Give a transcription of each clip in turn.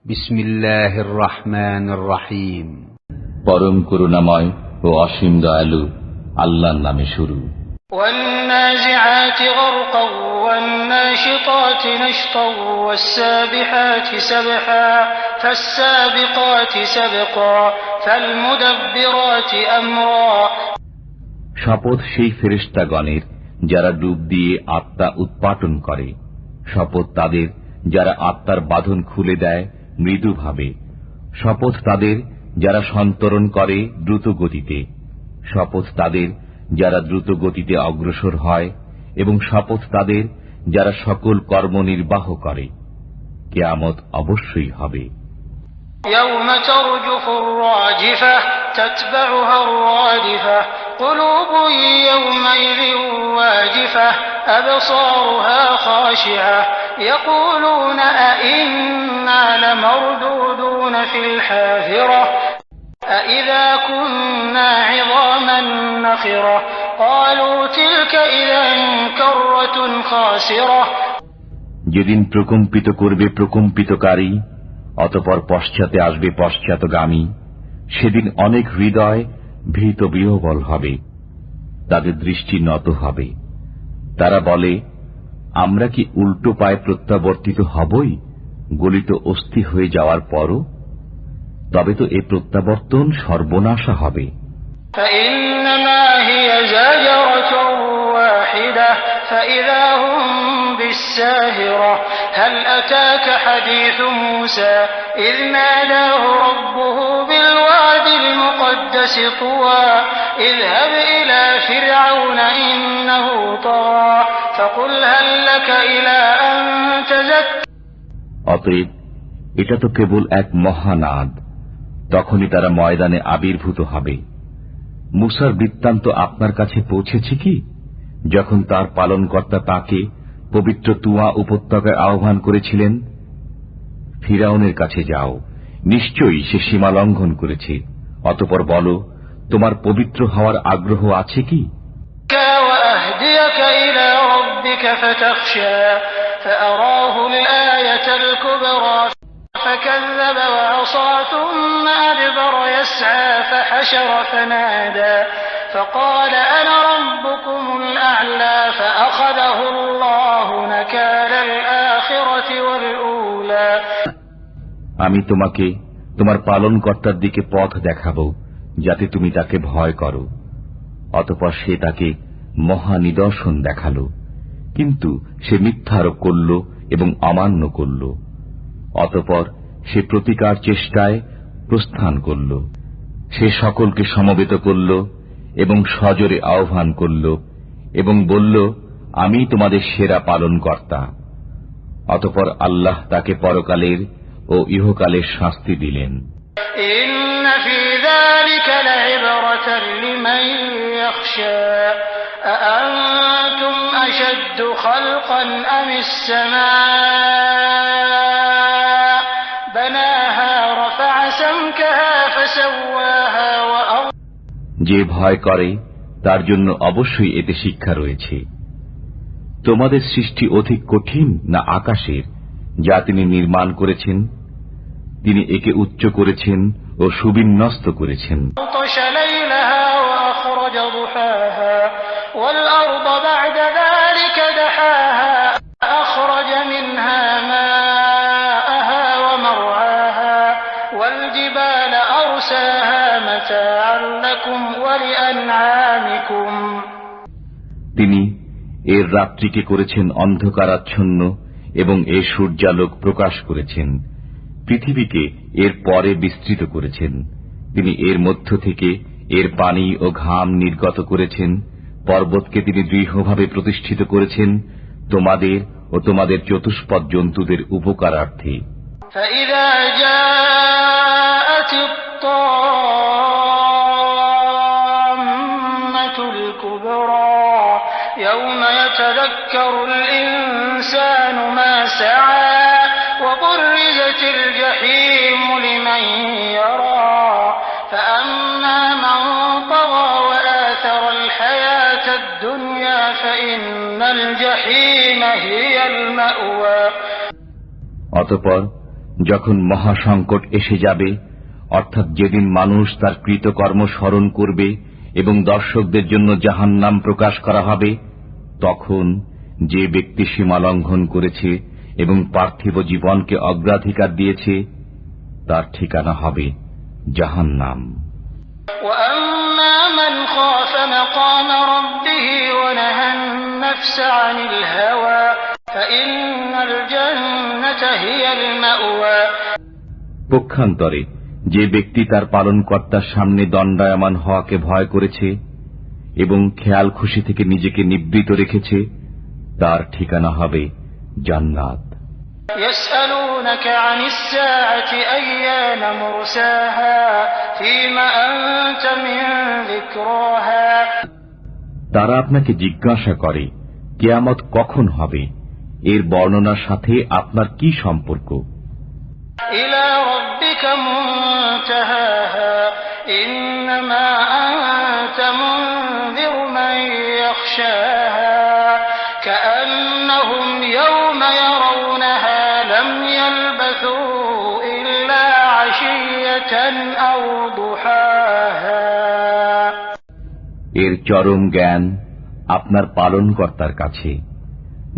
বিসমিল্লাহির রহমানির রহিম। পরম করুণাময় ও অসীম দয়ালু আল্লাহর নামে শুরু। والنازعات غرقا والناشطات نشطا والسابحات سبحا فالسابقات سبقا فالمدبرات أمرا। শপথ সেই ফেরেশতাগণের যারা ডুব দিয়ে আত্মা উৎপাটন করে, শপথ তাদের যারা আত্মার বাঁধন খুলে দেয় মৃদুভাবে, শপথ তাদের যারা সন্তরণ করে দ্রুত গতিতে, শপথ তাদের যারা দ্রুত গতিতে অগ্রসর হয়, এবং শপথ তাদের যারা সকল কর্ম নির্বাহ করে। কিয়ামত অবশ্যই হবে। يوم ترجف الراجفة تتبعها الرادفة قلوب يومئذ واجفة أبصارها خاشعة يقولون أئنا لمردودون في الحافرة أئذا كنا عظاما نخرة قالوا تلك إذا كرة خاسرة। যেদিন প্রকম্পিত করবে প্রকম্পিতকারী, অতঃপর পশ্চাতে আসবে পশ্চাৎগামী, সেদিন অনেক হৃদয় ভীত বিহ্বল হবে, তাদের দৃষ্টি নত হবে। তারা বলে, আমরা কি উল্টো পায়ে প্রত্যাবর্তিত হবই গলিত অস্থি হয়ে যাওয়ার পরও? তবে তো এ প্রত্যাবর্তন সর্বনাশা হবে। فإنما هي زجرة واحدة فإذا هم بالساهرة هل أتاك حديث موسى إذ ناداه ربه بالواد المقدس طوى اذهب إلى فرعون إنه طغى فقل هل لك إلى أن تزكى। অতএব এটা তো কেবল এক মহানাদ, তখনই তারা ময়দানে আবির্ভূত হবে। মুসার বৃত্তান্ত আপনার কাছে পৌঁছেছে কি, যখন তার পালনকর্তা তাকে পবিত্র তুয়া উপত্যকায় আহ্বান করেছিলেন, ফিরাউনের কাছে যাও, নিশ্চয়ই সে সীমা লঙ্ঘন করেছে। অতঃপর বলো, তোমার পবিত্র হওয়ার আগ্রহ আছে কি? فكذب وعصى ثم أدبر يسعى فحشر فنادى فقال أنا ربكم الأعلى فأخذه الله نكال الآخرة والأولى। আমি তোমাকে তোমার পালনকর্তার দিকে পথ দেখাবো যাতে তুমি তাকে ভয় করো। অতঃপর সে তাকে মহা নিদর্শন দেখালো, কিন্তু সে মিথ্যারোপ করল এবং অমান্য করল। অতঃপর সে প্রতিকার চেষ্টায় প্রস্থান করল। সে সকলকে সমবেত করল এবং সজোরে আহ্বান করল এবং বলল, আমি তোমাদের সেরা পালনকর্তা। অতঃপর আল্লাহ তাকে পরকালের ও ইহকালের শাস্তি দিলেন। ইন্না ফী যালিকা লাইবরাতান লিমান ইয়াখশা আআনতুম আশাদ্দু খালকান আমিস সামাa'u বানাহা রাফা'a সামকাহা ফাসাওয়াহা ওয়া যে ভয় করে তার জন্য অবশ্যই এতে শিক্ষা রয়েছে। তোমাদের সৃষ্টি অধিক কঠিন না আকাশের, যা তিনি নির্মাণ করেছেন? তিনি একে উচ্চ করেছেন ও সুবিন্যস্ত করেছেন। তিনি এর রাত্রিকে করেছেন অন্ধকারাচ্ছন্ন এবং এর সূর্যালোক প্রকাশ করেছেন। পৃথিবীকে এর পরে বিস্তৃত করেছেন। তিনি এর মধ্য থেকে এর পানি ও ঘাম নির্গত করেছেন। পর্বতকে তিনি দৃঢ়ভাবে প্রতিষ্ঠিত করেছেন তোমাদের ও তোমাদের চতুষ্পদ জন্তুদের উপকারার্থে। يوم يتذكر الإنسان ما سعى وبرزت الجحيم لمن يرى فأما من طغى وآثر الحياة الدنيا فإن الجحيم هي المأوى। অতঃপর যখন মহাসংকট এসে যাবে, অর্থাৎ যেদিন মানুষ তার কৃতকর্ম স্মরণ করবে এবং দর্শকদের জন্য জাহান্নাম প্রকাশ করা হবে, তখন যে ব্যক্তি সীমা লঙ্ঘন করেছে এবং পার্থিব জীবনকে অগ্রাধিকার দিয়েছে, তার ঠিকানা হবে জাহান্নাম। وأما من خاف مقام ربه ونهى النفس عن الهوى فإن الجنة هي المأوى। পক্ষান্তরে যে ব্যক্তি তার পালনকর্তার সামনে দণ্ডায়মান হওয়াকে ভয় করেছে এবং খেয়াল খুশি থেকে নিজেকে নিবৃত রেখেছে, তার ঠিকানা হবে জান্নাত। يسألونك عن الساعة أيان مرساها فيما أنت من ذكراها। তারা আপনাকে জিজ্ঞাসা করে কিয়ামত কখন হবে, এর বর্ণনার সাথে আপনার কি সম্পর্ক? إلى ربك منتهاها إنما أنت منذر من يخشاها كأنهم يوم يرونها لم يلبثوا إلا عشية أو ضحاها। এর চরম জ্ঞান আপনার পালনকর্তার কাছে।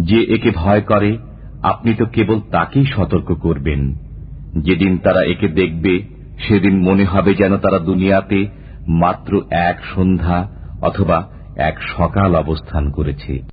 যে একে ভয় করে, আপনি তো কেবল তাকেই সতর্ক করবেন। যেদিন তারা একে দেখবে, সেদিন মনে হবে যেন তারা দুনিয়াতে মাত্র এক সন্ধ্যা অথবা এক সকাল অবস্থান করেছে।